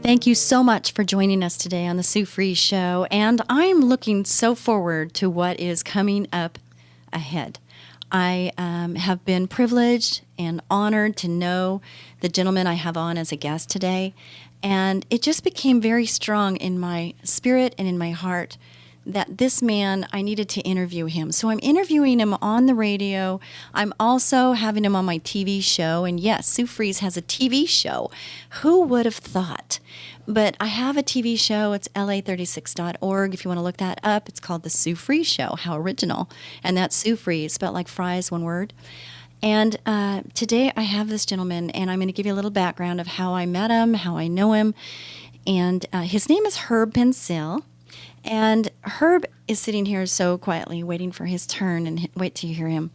Thank you so much for joining us today on the Sue Fries Show, and I'm looking so forward to what is coming up ahead. I have been privileged and honored to know the gentleman I have on as a guest today, and it just became very strong in my spirit and in my heart that this man, I needed to interview him. So I'm interviewing him on the radio. I'm also having him on my TV show. And yes, Sue Fries has a TV show. Who would have thought? But I have a TV show. It's la36.org. If you want to look that up, it's called The Sue Fries Show. How original. And that's Sue Fries, spelled like fries, one word. And today I have this gentleman, and I'm going to give you a little background of how I met him, how I know him. And his name is Herb Pensil. And Herb is sitting here so quietly waiting for his turn, and wait till you hear him.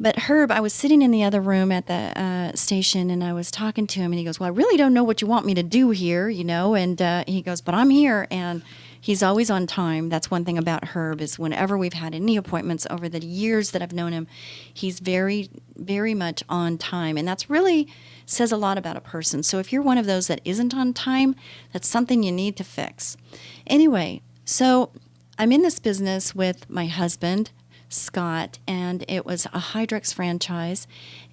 But Herb, I was sitting in the other room at the station, and I was talking to him, and he goes, well, I really don't know what you want me to do here, you know, and he goes, but I'm here, and he's always on time. That's one thing about Herb, is whenever we've had any appointments over the years that I've known him, he's very, very much on time, and that's really says a lot about a person. So if you're one of those that isn't on time, that's something you need to fix. Anyway, so I'm in this business with my husband, Scott, and it was a Hydrex franchise,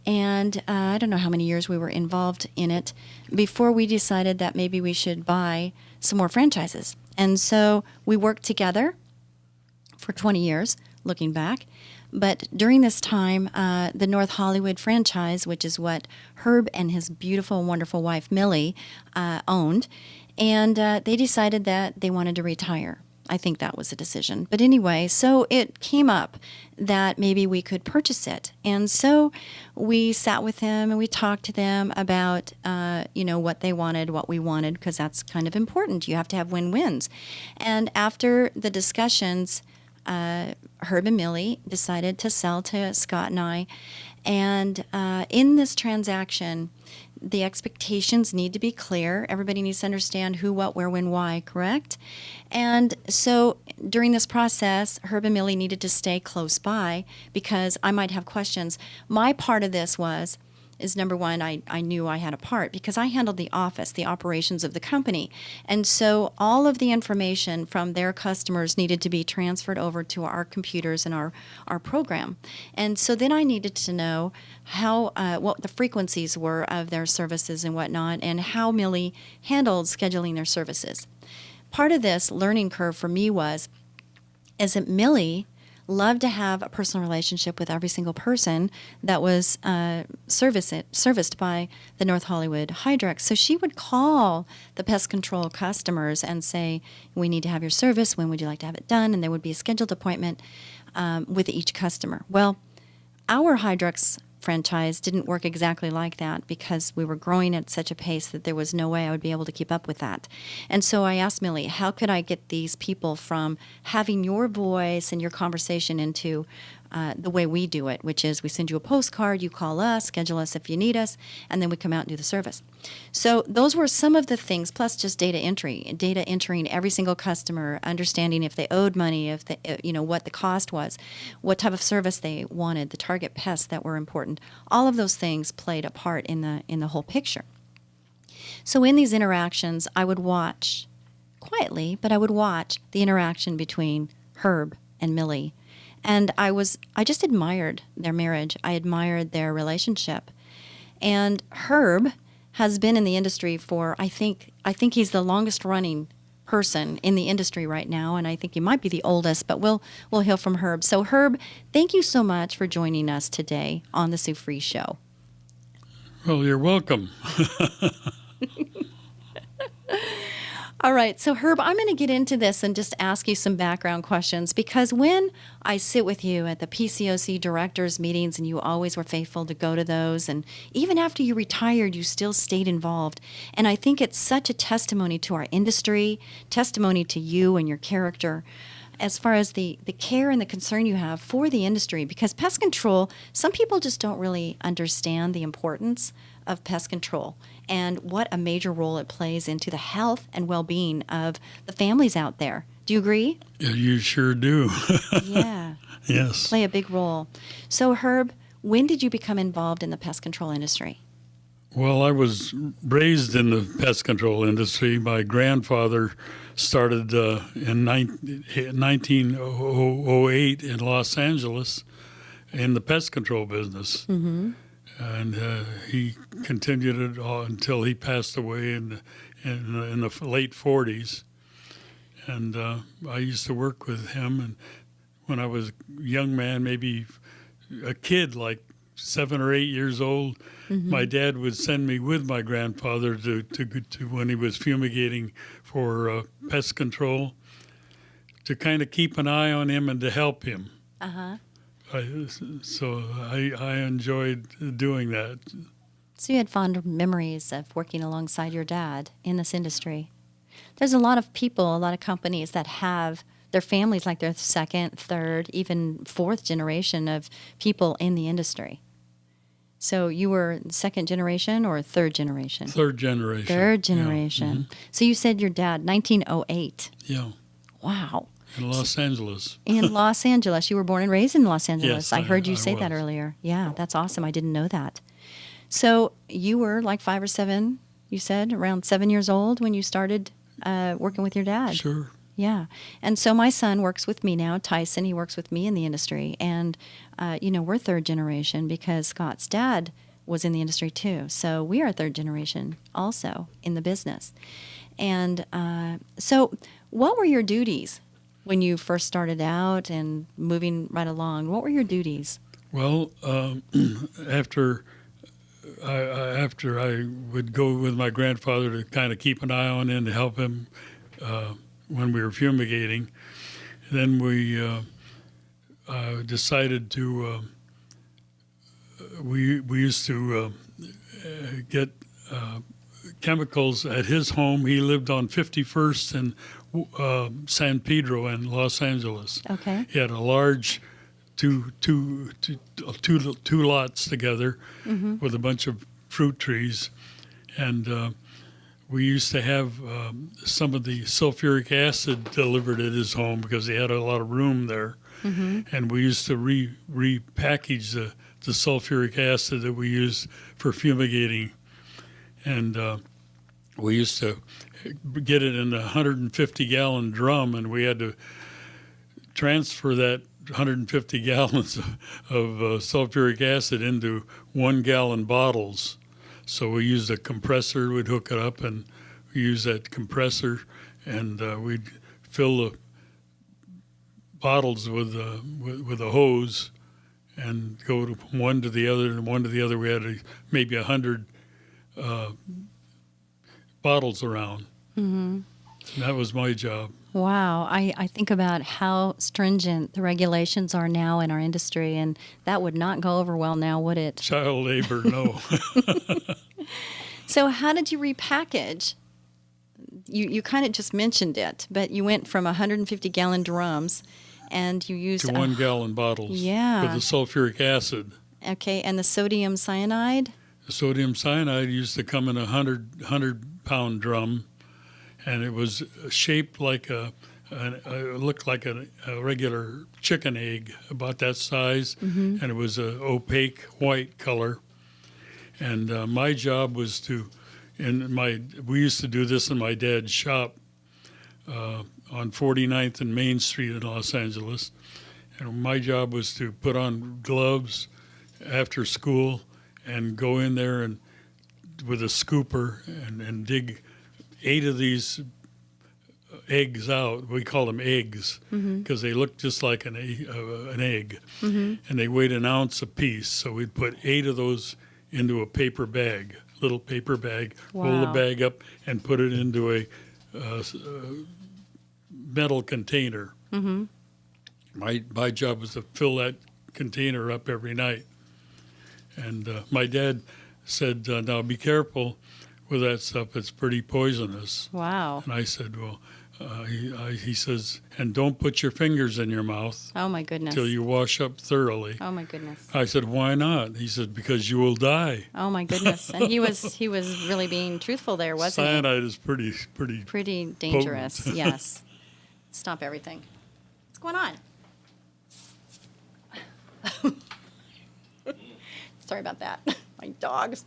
and I don't know how many years we were involved in it before we decided that maybe we should buy some more franchises. And so we worked together for 20 years, looking back. But during this time, the North Hollywood franchise, which is what Herb and his beautiful, wonderful wife, Millie, owned, and they decided that they wanted to retire. I think that was a decision. But anyway, so it came up that maybe we could purchase it. And so we sat with them and we talked to them about, what they wanted, what we wanted, because that's kind of important. You have to have win-wins. And after the discussions, Herb and Millie decided to sell to Scott and I. And in this transaction, the expectations need to be clear. Everybody needs to understand who, what, where, when, why, correct? And so during this process, Herb and Millie needed to stay close by because I might have questions. My part of this is number one, I knew I had a part because I handled the office, the operations of the company. And so all of the information from their customers needed to be transferred over to our computers and our program. And so then I needed to know how what the frequencies were of their services and whatnot, and how Millie handled scheduling their services. Part of this learning curve for me is that Millie loved to have a personal relationship with every single person that was serviced by the North Hollywood Hydrex. So she would call the pest control customers and say, we need to have your service. When would you like to have it done? And there would be a scheduled appointment with each customer. Well, our Hydrex franchise didn't work exactly like that because we were growing at such a pace that there was no way I would be able to keep up with that. And so I asked Millie, how could I get these people from having your voice and your conversation into the way we do it, which is we send you a postcard, you call us, schedule us if you need us, and then we come out and do the service. So those were some of the things, plus just data entering every single customer, understanding if they owed money, if they, what the cost was, what type of service they wanted, the target pests that were important. All of those things played a part in the whole picture. So in these interactions, I would watch quietly, but I would watch the interaction between Herb and Millie. And I just admired their marriage. I admired their relationship. And Herb has been in the industry for, I think he's the longest running person in the industry right now, and I think he might be the oldest, but we'll hear from Herb. So Herb, thank you so much for joining us today on the Sue Fries Show. Well, you're welcome. All right. So, Herb, I'm going to get into this and just ask you some background questions because when I sit with you at the PCOC directors meetings and you always were faithful to go to those, and even after you retired, you still stayed involved. And I think it's such a testimony to our industry, testimony to you and your character as far as the care and the concern you have for the industry. Because pest control, some people just don't really understand the importance of pest control and what a major role it plays into the health and well-being of the families out there. Do you agree? Yeah, you sure do. Yeah. Yes. Play a big role. So, Herb, when did you become involved in the pest control industry? Well, I was raised in the pest control industry. My grandfather started in 1908 in Los Angeles in the pest control business. Mm-hmm. And he continued it all until he passed away in the late 40s. And I used to work with him. And when I was a young man, maybe a kid like 7 or 8 years old, my dad would send me with my grandfather to when he was fumigating for pest control, to kind of keep an eye on him and to help him. Uh-huh. So I enjoyed doing that. So you had fond memories of working alongside your dad in this industry. There's a lot of people, a lot of companies that have their families like their second, third, even fourth generation of people in the industry. So you were second generation or third generation? Third generation. Third generation. Yeah. Mm-hmm. So you said your dad, 1908. Yeah. Wow. In Los Angeles. In Los Angeles. You were born and raised in Los Angeles. Yes, I heard you I say that was. earlier. Yeah, that's awesome. I didn't know that. So you were like 5 or 7, you said, around 7 years old when you started working with your dad. Sure. Yeah. And so my son works with me now, Tyson. He works with me in the industry. And, we're third generation because Scott's dad was in the industry too. So we are third generation also in the business. And so what were your duties when you first started out and moving right along? What were your duties? Well, after I would go with my grandfather to kind of keep an eye on him to help him when we were fumigating, then we decided to. We used to get chemicals at his home. He lived on 51st and San Pedro in Los Angeles. Okay. He had a large two lots together with a bunch of fruit trees, and we used to have some of the sulfuric acid delivered at his home because he had a lot of room there, and we used to repackage the sulfuric acid that we used for fumigating, and we used to get it in a 150-gallon drum, and we had to transfer that 150 gallons of sulfuric acid into 1-gallon bottles. So we used a compressor, we'd hook it up, and we use that compressor, and we'd fill the bottles with a hose and go from one to the other and one to the other. We had maybe 100 bottles around. And that was my job. Wow. I think about how stringent the regulations are now in our industry, and that would not go over well now, would it? Child labor, no. So how did you repackage? You kind of just mentioned it, but you went from 150-gallon drums, and you used to 1-gallon bottles Yeah. with the sulfuric acid. Okay, and the sodium cyanide? The sodium cyanide used to come in a 100-pound drum, and it was shaped like looked like a regular chicken egg, about that size, and it was an opaque white color. And my job was we used to do this in my dad's shop on 49th and Main Street in Los Angeles. And my job was to put on gloves after school and go in there and with a scooper and dig 8 of these eggs out. We call them eggs because they look just like an egg. And they weighed an ounce apiece. So we'd put 8 of those into a paper bag, little paper bag, roll the Wow. bag up and put it into a metal container. Mm-hmm. My job was to fill that container up every night. And my dad said, now be careful with that stuff. It's pretty poisonous. Wow. And I said, well, he says, and don't put your fingers in your mouth Oh my goodness. till you wash up thoroughly. Oh my goodness. I said, why not? He said, because you will die. Oh my goodness. And he was really being truthful there, wasn't Cyanide is pretty. he? Pretty dangerous. Yes. Stop everything. What's going on? Sorry about that. My dogs.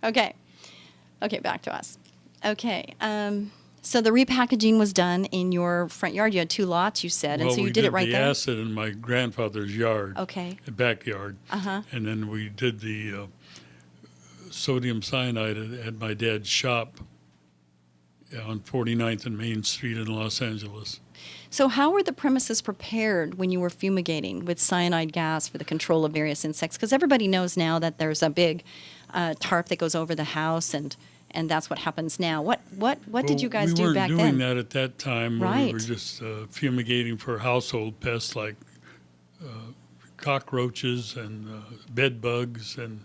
Okay. Okay, back to us. Okay. So the repackaging was done in your front yard. You had 2 lots, you said, and Well, so you we did it right the there. acid in my grandfather's yard, Okay. the backyard, Uh-huh. and then we did the sodium cyanide at my dad's shop on 49th and Main Street in Los Angeles. So how were the premises prepared when you were fumigating with cyanide gas for the control of various insects? Because everybody knows now that there's a big tarp that goes over the house, and that's what happens now. What did you guys do back We weren't then? doing that at that time. We Right. were just fumigating for household pests like cockroaches and bed bugs and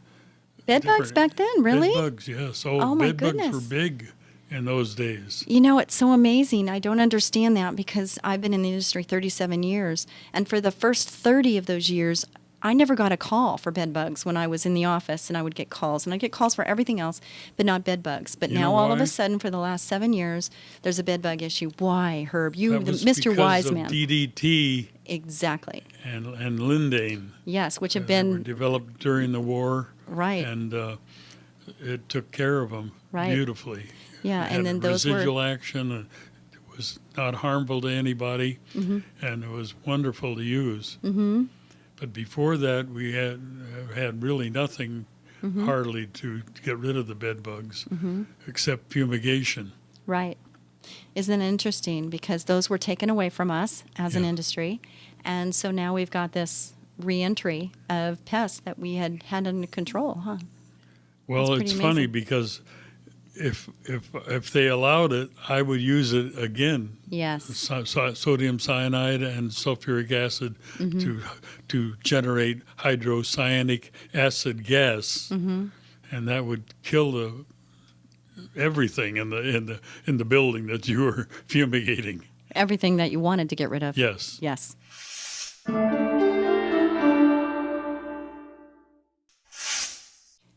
Bed bugs back then, really? Bed bugs, yes. Oh, my bed bugs were goodness. big in those days. You know, it's so amazing. I don't understand that because I've been in the industry 37 years. And for the first 30 of those years, I never got a call for bed bugs when I was in the office, and I would get calls. And I'd get calls for everything else, but not bed bugs. But You now know all of why? a sudden, for the last 7 years, there's a bed bug issue. Why, Herb? You, That the was Mr. because Wise of Man. DDT Exactly. and Lindane. Yes, which have They were been, developed during the war, right. and it took care of them Right. beautifully. Yeah, It and had then those were- residual action. And it was not harmful to anybody, Mm-hmm. and it was wonderful to use. Mm-hmm. But before that, we had really nothing Mm-hmm. hardly to get rid of the bed bugs, except fumigation. Right. Isn't it interesting? Because those were taken away from us as an Yeah. industry. And so now we've got this reentry of pests that we had under control, huh? Well, That's it's pretty funny amazing. because if they allowed it, I would use it again. Yes. Sodium cyanide and sulfuric acid Mm-hmm. to generate hydrocyanic acid gas, and that would kill everything in the building that you were fumigating. Everything that you wanted to get rid of. Yes. Yes.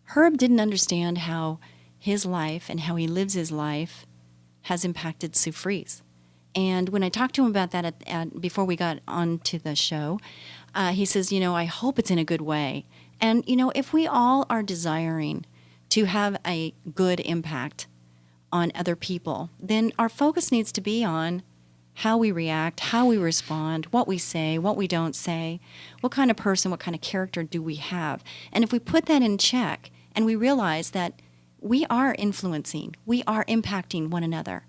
Herb didn't understand how his life and how he lives his life has impacted Sue Fries. And when I talked to him about that before we got onto the show, he says, I hope it's in a good way. And, if we all are desiring to have a good impact on other people, then our focus needs to be on how we react, how we respond, what we say, what we don't say, what kind of person, what kind of character do we have. And if we put that in check and we realize that we are influencing, we are impacting one another.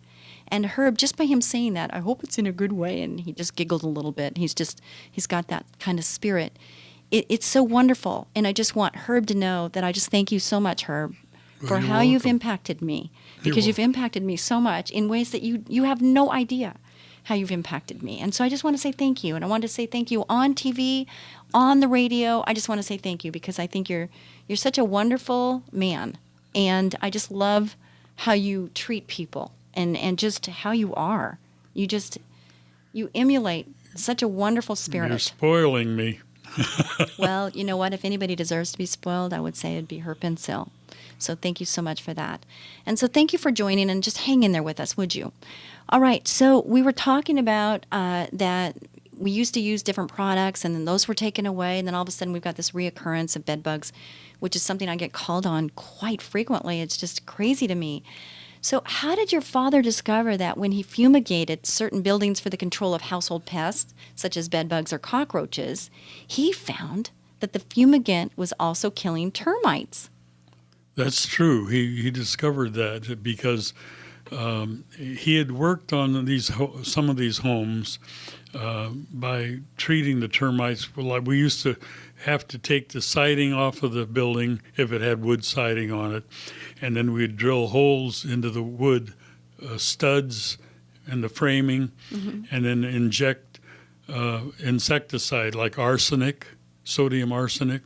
And Herb, just by him saying that, I hope it's in a good way, and he just giggled a little bit. He's got that kind of spirit. It's so wonderful. And I just want Herb to know that I just thank you so much, Herb, for You're how you've welcome. impacted me. You're Because you've welcome. impacted me so much in ways that you have no idea how you've impacted me. And so I just want to say thank you. And I want to say thank you on TV, on the radio. I just want to say thank you because I think you're such a wonderful man. And I just love how you treat people and just how you are. You emulate such a wonderful spirit. You're spoiling me. Well, you know what? If anybody deserves to be spoiled, I would say it'd be Herb Pencil. So thank you so much for that. And so thank you for joining, and just hang in there with us, would you? All right, so we were talking about that we used to use different products, and then those were taken away, and then all of a sudden we've got this reoccurrence of bed bugs, which is something I get called on quite frequently. It's just crazy to me. So how did your father discover that when he fumigated certain buildings for the control of household pests, such as bed bugs or cockroaches, he found that the fumigant was also killing termites? That's true. He discovered that because he had worked on some of these homes by treating the termites. Like we used to have to take the siding off of the building if it had wood siding on it, and then we'd drill holes into the wood studs and the framing, and then inject insecticide like arsenic, sodium arsenic,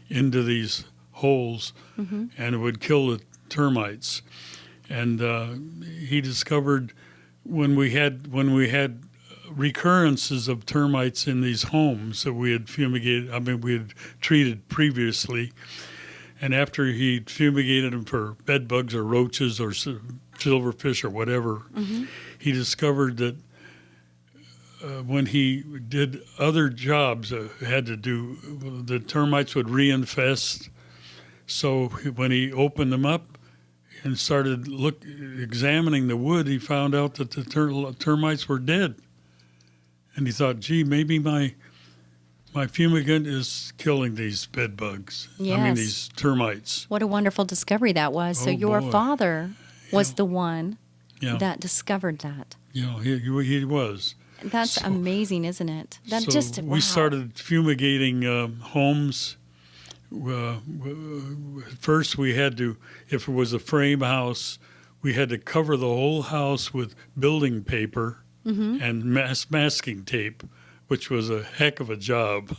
into these holes, and it would kill the termites. And he discovered when we had recurrences of termites in these homes that we had fumigated, we had treated previously, and after he fumigated them for bed bugs or roaches or silverfish or whatever, he discovered that when he did other jobs had to do, the termites would reinfest. So when he opened them up and started examining the wood, he found out that the termites were dead. And he thought, gee, maybe my fumigant is killing these bed bugs. Yes. These termites. What a wonderful discovery that was. So your boy. father was the one Yeah. that discovered that. He was. That's amazing, isn't it? That So just we wow. started fumigating homes. First, we had to, if it was a frame house, we had to cover the whole house with building paper and masking tape, which was a heck of a job.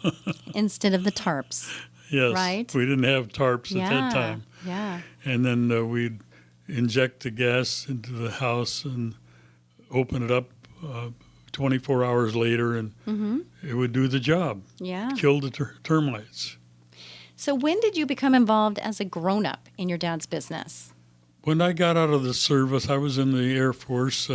Instead of the tarps. Yes, Right? we didn't have tarps at that time. Yeah. And then we'd inject the gas into the house and open it up 24 hours later, and it would do the job, Yeah. kill the termites. So when did you become involved as a grown-up in your dad's business? When I got out of the service, I was in the Air Force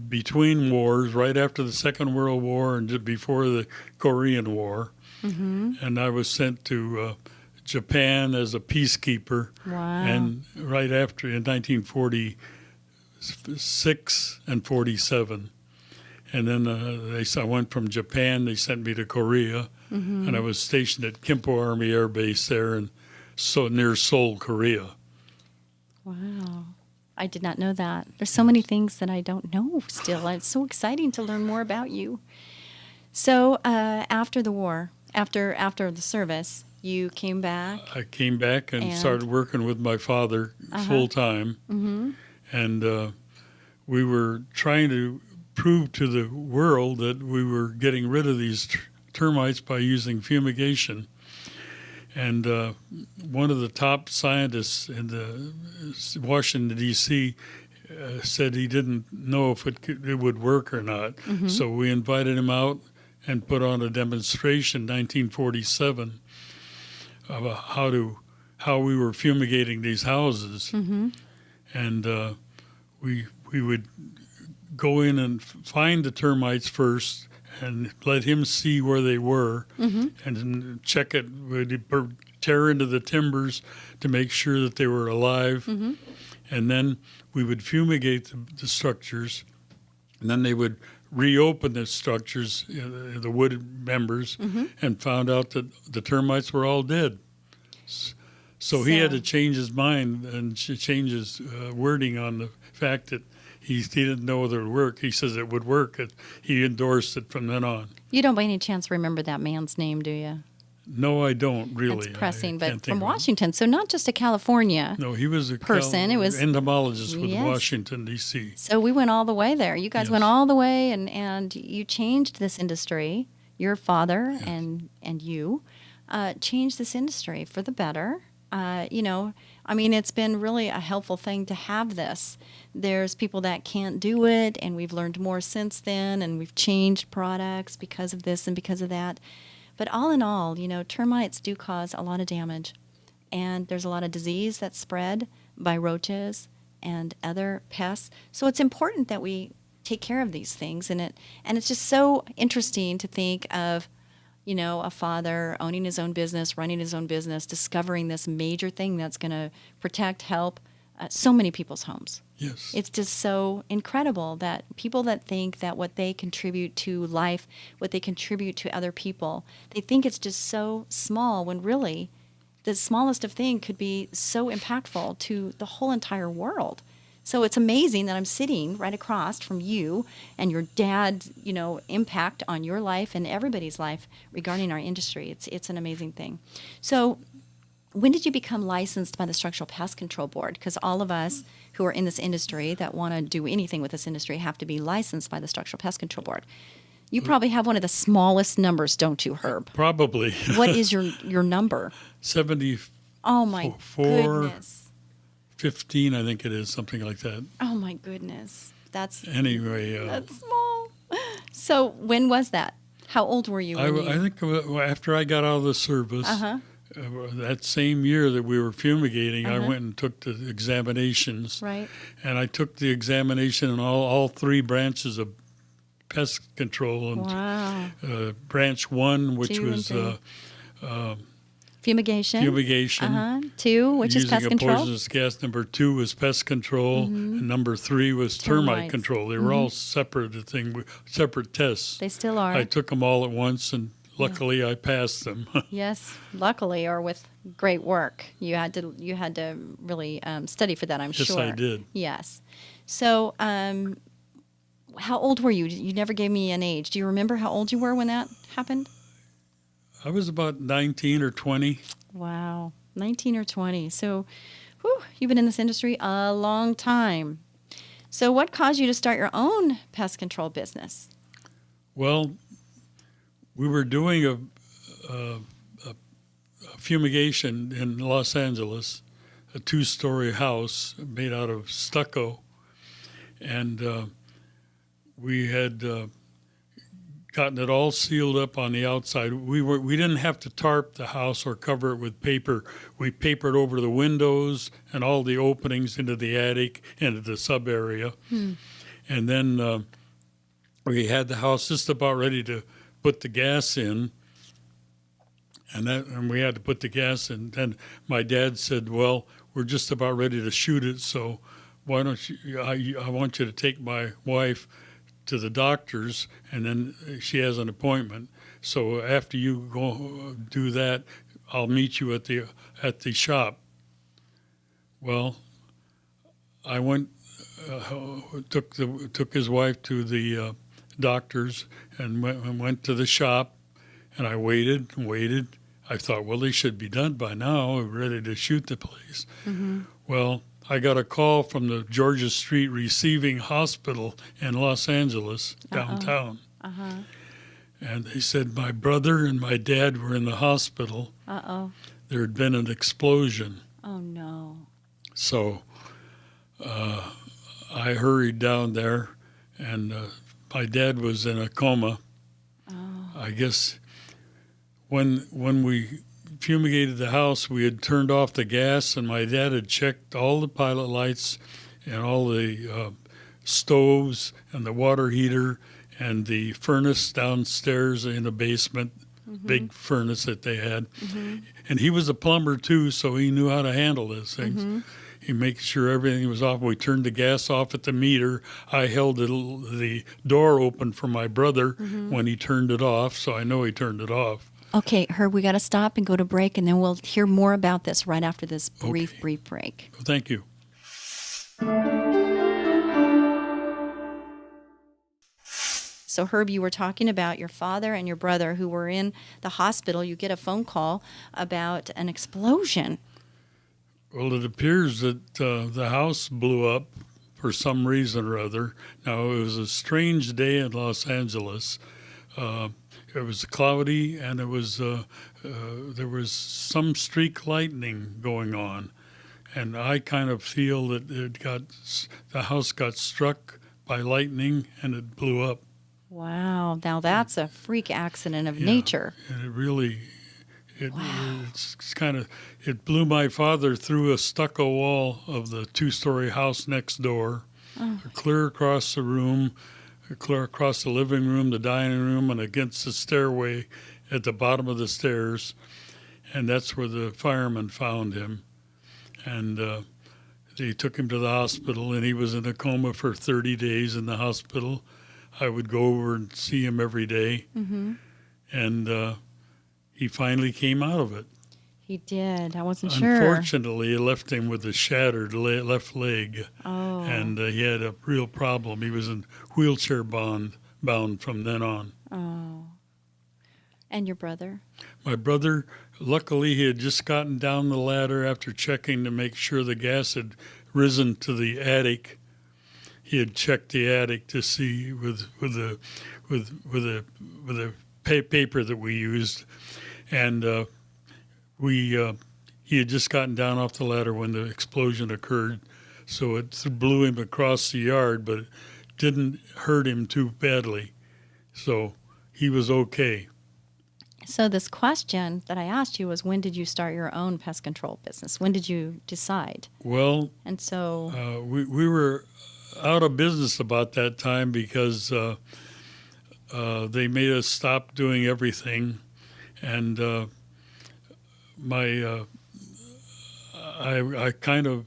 between wars, right after the Second World War and just before the Korean War. And I was sent to Japan as a peacekeeper. Wow. And right after, in 1946 and 47. And then I went from Japan, they sent me to Korea, and I was stationed at Kimpo Army Air Base there, and so near Seoul, Korea. Wow. I did not know that. There's so many things that I don't know still. It's so exciting to learn more about you. So after the war, after the service, you came back. I came back and started working with my father full time, and we were trying to prove to the world that we were getting rid of these termites by using fumigation. And one of the top scientists in Washington, D.C., said he didn't know if it would work or not. So we invited him out and put on a demonstration in 1947 about how we were fumigating these houses. And we would go in and find the termites first and let him see where they were and then check it. We'd tear into the timbers to make sure that they were alive. And then we would fumigate the structures, and then they would reopen the structures, the wood members, and found out that the termites were all dead. So he had to change his mind and change his wording on the fact that he didn't know whether it would work. He says it would work. He endorsed it from then on. You don't by any chance remember that man's name, do you? No, I don't really. That's pressing, I but can't from think of it. Washington, so not just a California. No, he was a person. It was entomologist with yes. Washington, D.C. So we went all the way there. You guys Yes. went all the way, and you changed this industry. Your father and you changed this industry for the better. It's been really a helpful thing to have this. There's people that can't do it, and we've learned more since then, and we've changed products because of this and because of that. But all in all, termites do cause a lot of damage, and there's a lot of disease that's spread by roaches and other pests. So it's important that we take care of these things, and it's just so interesting to think of, a father owning his own business, running his own business, discovering this major thing that's going to help so many people's homes. Yes. It's just so incredible that people that think that what they contribute to life, what they contribute to other people, they think it's just so small when really the smallest of thing could be so impactful to the whole entire world. So it's amazing that I'm sitting right across from you and your dad's, impact on your life and everybody's life regarding our industry. It's an amazing thing. So when did you become licensed by the Structural Pest Control Board? Because all of us who are in this industry that want to do anything with this industry have to be licensed by the Structural Pest Control Board. You probably have one of the smallest numbers, don't you, Herb? Probably. What is your number? 74, Oh, my goodness. 15, I think it is, something like that. Oh, my goodness. That's Anyway. small. So when was that? How old were you? I think after I got out of the service, that same year that we were fumigating, I went and took the examinations. Right. And I took the examination in all three branches of pest control. And, Wow. branch 1, which 2 and was 3. Fumigation. fumigation. 2, which is Using pest a control. poisonous gas. Number 2 was pest control, and number 3 was termite Termites. control. They were all separate separate tests. They still are. I took them all at once, and luckily I passed them. Yes, luckily, or with great work. You had to really study for that, I'm Yes, sure. I did. Yes. So, how old were you? You never gave me an age. Do you remember how old you were when that happened? I was about 19 or 20. Wow, 19 or 20. So, you've been in this industry a long time. So, what caused you to start your own pest control business? Well, we were doing a fumigation in Los Angeles, a 2-story house made out of stucco, and we had gotten it all sealed up on the outside. We didn't have to tarp the house or cover it with paper. We papered over the windows and all the openings into the attic, into the sub area, and then we had the house just about ready to put the gas in, and we had to put the gas in. Then my dad said, "Well, we're just about ready to shoot it, so why don't you? I want you to take my wife to the doctor's, and then she has an appointment. So after you go do that, I'll meet you at the shop." Well, I went, took his wife to the doctor's and went to the shop, and I waited and waited. I thought, well, they should be done by now. We're ready to shoot the place. Well, I got a call from the Georgia Street Receiving Hospital in Los Angeles, downtown. And they said my brother and my dad were in the hospital. There had been an explosion. Oh, no. So I hurried down there, and my dad was in a coma. I guess when we fumigated the house, we had turned off the gas, and my dad had checked all the pilot lights and all the stoves and the water heater and the furnace downstairs in the basement, big furnace that they had. And he was a plumber too, so he knew how to handle those things. He made sure everything was off. We turned the gas off at the meter. I held the door open for my brother when he turned it off, so I know he turned it off. Okay, Herb, we got to stop and go to break, and then we'll hear more about this right after this brief break. Well, thank you. So, Herb, you were talking about your father and your brother who were in the hospital. You get a phone call about an explosion. Well, it appears that the house blew up for some reason or other. Now, it was a strange day in Los Angeles. It was cloudy, and there was some streak lightning going on, and I kind of feel that the house got struck by lightning and it blew up. Wow! Now that's a freak accident of nature. And it really, it blew my father through a stucco wall of the 2-story house next door, clear across the room. Clear across the living room, the dining room, and against the stairway at the bottom of the stairs. And that's where the firemen found him. And they took him to the hospital, and he was in a coma for 30 days in the hospital. I would go over and see him every day. And he finally came out of it. He did. I wasn't sure. Unfortunately, it left him with a shattered left leg. And he had a real problem. He was in wheelchair bound from then on. And your brother? My brother, luckily, he had just gotten down the ladder after checking to make sure the gas had risen to the attic. He had checked the attic to see with the paper that we used, and he had just gotten down off the ladder when the explosion occurred, so it blew him across the yard, but it didn't hurt him too badly, so he was okay. So this question that I asked you was, when did you start your own pest control business? When did you decide? Well, And so, we were out of business about that time because they made us stop doing everything, and I kind of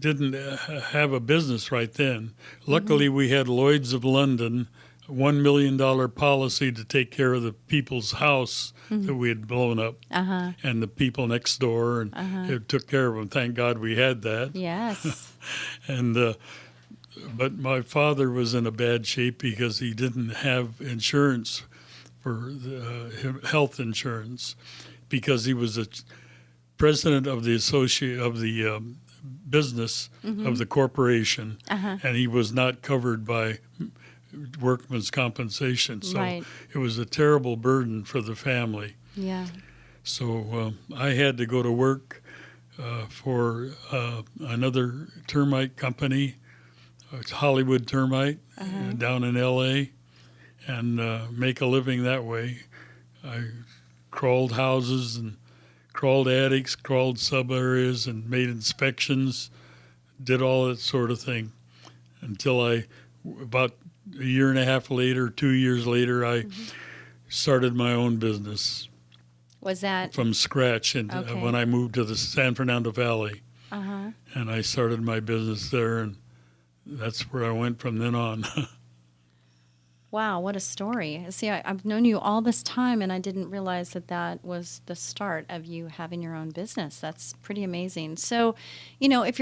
didn't have a business right then. Luckily, we had Lloyd's of London, $1 million policy to take care of the people's house that we had blown up, and the people next door, and it took care of them. Thank God we had that. yes. And but my father was in a bad shape because he didn't have insurance for health insurance, because he was a president of the business of the corporation, and he was not covered by workman's compensation. So Right. it was a terrible burden for the family. Yeah. So I had to go to work for another termite company, Hollywood Termite, down in L.A., and make a living that way. I crawled houses and crawled attics, crawled sub-areas, and made inspections, did all that sort of thing, until about a year and a half later, 2 years later, I started my own business Was that? from scratch, and Okay. when I moved to the San Fernando Valley, Uh-huh. and I started my business there, and that's where I went from then on. Wow, what a story. See, I've known you all this time, and I didn't realize that that was the start of you having your own business. That's pretty amazing. So, if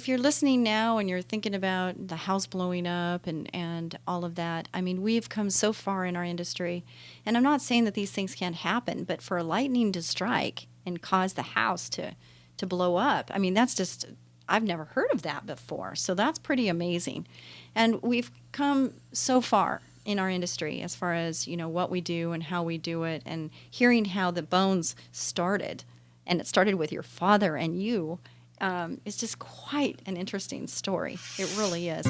you're listening now and you're thinking about the house blowing up and all of that, I mean, we've come so far in our industry, and I'm not saying that these things can't happen, but for lightning to strike and cause the house to blow up, I mean, that's just, I've never heard of that before. So that's pretty amazing. And we've come so far in our industry as far as, what we do and how we do it, and hearing how the Bones started, and it started with your father and you, is just quite an interesting story. It really is.